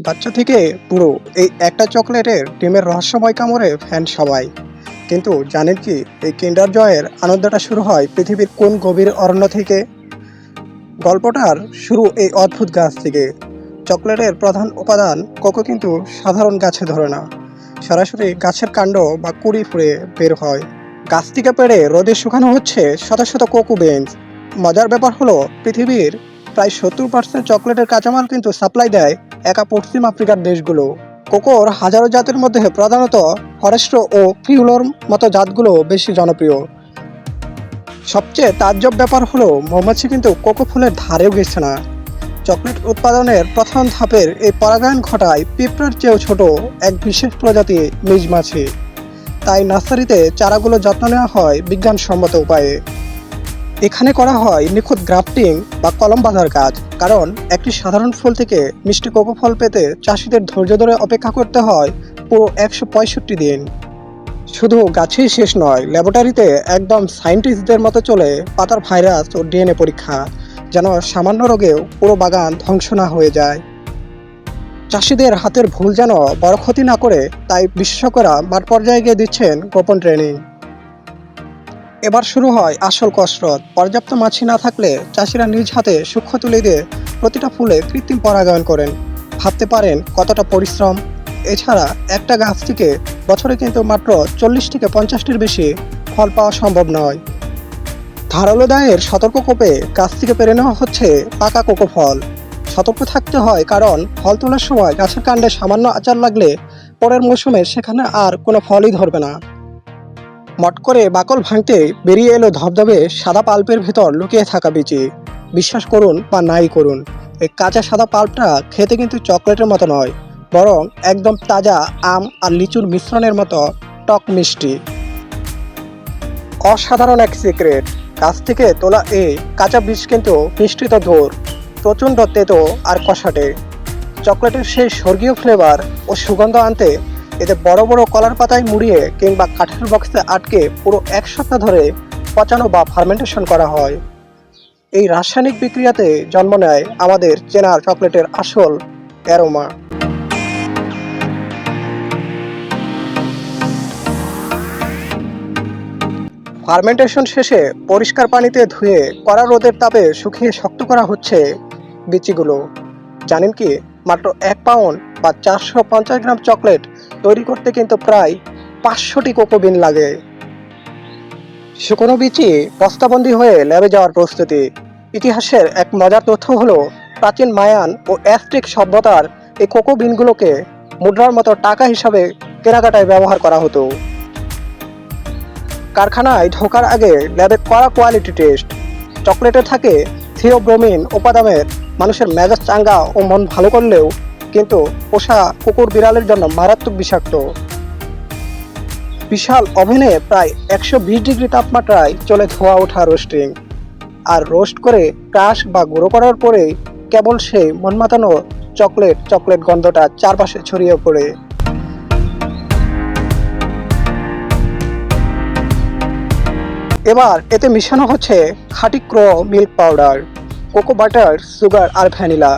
বাচ্চা থেকে পুরো এই একটা চকলেটের ডিমের রহস্যময় কামড়ে ফ্যান সবাই। কিন্তু জানেন কি, এই কিন্ডার জয়ের আনন্দটা শুরু হয় পৃথিবীর কোন গভীর অরণ্য থেকে? গল্পটার শুরু এই অদ্ভুত গাছ থেকে। চকলেটের প্রধান উপাদান কোকো কিন্তু সাধারণ গাছে ধরে না, সরাসরি গাছের কাণ্ড বা কুড়ি ফুঁড়ে বের হয়। গাছ থেকে পেড়ে রোদে শুকানো হচ্ছে শত শত কোকো বিনস। মজার ব্যাপার হলো, পৃথিবীর প্রায় 70% চকলেটের কাঁচামাল কিন্তু সাপ্লাই দেয় একা পশ্চিম আফ্রিকার দেশগুলো। কোকোর হাজারো জাতের মধ্যে প্রধানত ফরেস্ট্রো ও ক্রিওলোর মতো জাতগুলো বেশি জনপ্রিয়। সবচেয়ে তাজ্জব ব্যাপার হলো, মৌমাছি কিন্তু কোকো ফুলের ধারেও গেছে না। চকলেট উৎপাদনের প্রথম ধাপের এই পরাগায়ন ঘটায় পিঁপড়ার চেয়েও ছোট এক বিশেষ প্রজাতি মিজমাছি। তাই নার্সারিতে চারাগুলো যত্ন নেওয়া হয় বিজ্ঞানসম্মত উপায়ে। এখানে করা হয় নিখুঁত গ্রাফটিং বা কলম বাঁধার কাজ, কারণ একটি সাধারণ ফুল থেকে মিষ্টি কোকো ফল পেতে চাষিদের ধৈর্য ধরে অপেক্ষা করতে হয় পুরো 165 দিন। শুধু গাছেই শেষ নয়, ল্যাবরেটরিতে একদম সায়েন্টিস্টদের মতো চলে পাতার ভাইরাস ও ডিএনএ পরীক্ষা, যেন সামান্য রোগেও পুরো বাগান ধ্বংস না হয়ে যায়। চাষিদের হাতের ভুল যেন বড় ক্ষতি না করে, তাই বিশেষজ্ঞরা মাঠ পর্যায়ে গিয়ে দিচ্ছেন গোপন ট্রেনিং। এবার শুরু হয় আসল কসরত। পর্যাপ্ত মাছি না থাকলে চাষিরা নিজ হাতে সূক্ষ্ম তুলি দিয়ে প্রতিটা ফুলে কৃত্রিম পরাগায়ন করেন। ভাবতে পারেন কতটা পরিশ্রম। এছাড়া একটা গাছ থেকে বছরে কিন্তু মাত্র 40 থেকে 50টির বেশি ফল পাওয়া সম্ভব নয়। ধারালো দায়ের সতর্ক কোপে গাছ থেকে পেরে নেওয়া হচ্ছে পাকা কোকো ফল। সতর্ক থাকতে হয়, কারণ ফল তোলার সময় গাছের কাণ্ডে সামান্য আঁচার লাগলে পরের মৌসুমে সেখানে আর কোনো ফলই ধরবে না। মট করে বাকল ভাঙতে বেরিয়ে এলো ধবধবে সাদা পাল্পের ভেতর লুকিয়ে থাকা বিচি। বিশ্বাস করুন বা নাই করুন, এই কাঁচা সাদা পাল্পটা খেতে কিন্তু চকলেটের মতো নয়, বরং একদম তাজা আম আর লিচুর মিশ্রণের মতো টক মিষ্টি। অসাধারণ এক সিক্রেট। গাছ থেকে তোলা এই কাঁচা বীজ কিন্তু মিষ্টিত ধূর, প্রচণ্ড তেতো আর কষাটে। চকলেটের সেই স্বর্গীয় ফ্লেভার ও সুগন্ধ আনতে এতে বড় বড় কলার পাতায় মুড়িয়ে কিংবা কাঠের বক্সে আটকে পুরো 1 সপ্তাহ ধরে পচানো বা ফার্মেন্টেশন করা হয়। এই রাসায়নিক বিক্রিয়াতে জন্ম নেয় আমাদের চেনা চকলেটের আসল অ্যারোমা। ফার্মেন্টেশন শেষে পরিষ্কার পানিতে ধুয়ে কড়া রোদের তাপে শুকিয়ে শক্ত করা হচ্ছে বিচিগুলো। জানেন কি, মাত্র 1 পাউন্ড বা 450 গ্রাম চকলেট তৈরি করতে কিন্তু প্রায় 500টি কোকো বিন লাগে। শুকনো বিচি বস্তাবন্দি হয়ে ল্যাবে যাওয়ার প্রস্তুতি। ইতিহাসের এক মজার তথ্য হলো, প্রাচীন মায়ান ও অ্যাজটেক সভ্যতার এই কোকো বিনগুলোকে মুদ্রার মতো টাকা হিসাবে কেনাকাটায় ব্যবহার করা হতো। কারখানায় ঢোকার আগে ল্যাবে করা কোয়ালিটি টেস্ট। চকলেটে থাকে থিওব্রোমিন উপাদানের মানুষের মেজাজ চাঙ্গা ও মন ভালো করলেও কিন্তু পোষা কুকুর বিড়ালের জন্য মারাত্মক বিষাক্ত। বিশাল ওভেনে প্রায় 120 ডিগ্রি তাপমাত্রায় চলে ধোয়া ওঠা রোস্টিং। আর রোস্ট করে ক্রাশ বা গুঁড়ো করার পরে কেবল সেই মন মাতানো চকলেট গন্ধটা চারপাশে ছড়িয়ে পড়ে। এবার এতে মিশানো হচ্ছে খাঁটি ক্রো milk powder, cocoa butter, sugar আর ভ্যানিলা।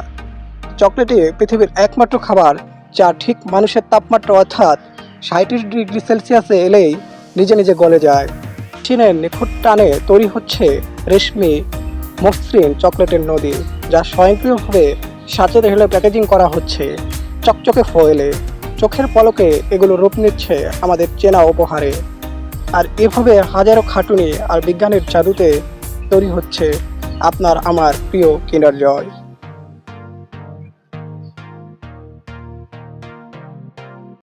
চকলেটই পৃথিবীর একমাত্র খাবার যা ঠিক মানুষের তাপমাত্রা অর্থাৎ 37 ডিগ্রি সেলসিয়াসে এলেই নিজে নিজে গলে যায়। চীনের নিখুঁত টানে তৈরি হচ্ছে রেশমি মসৃণ চকলেটের নদী, যা স্বয়ংক্রিয়ভাবে সাঁচে ঢেলে প্যাকেজিং করা হচ্ছে চকচকে ফয়েলে। চোখের পলকে এগুলো রূপ নিচ্ছে আমাদের চেনা উপহারে। আর এভাবে হাজারো খাটুনি আর বিজ্ঞানের জাদুতে তৈরি হচ্ছে আপনার আমার প্রিয় কিন্ডার জয়।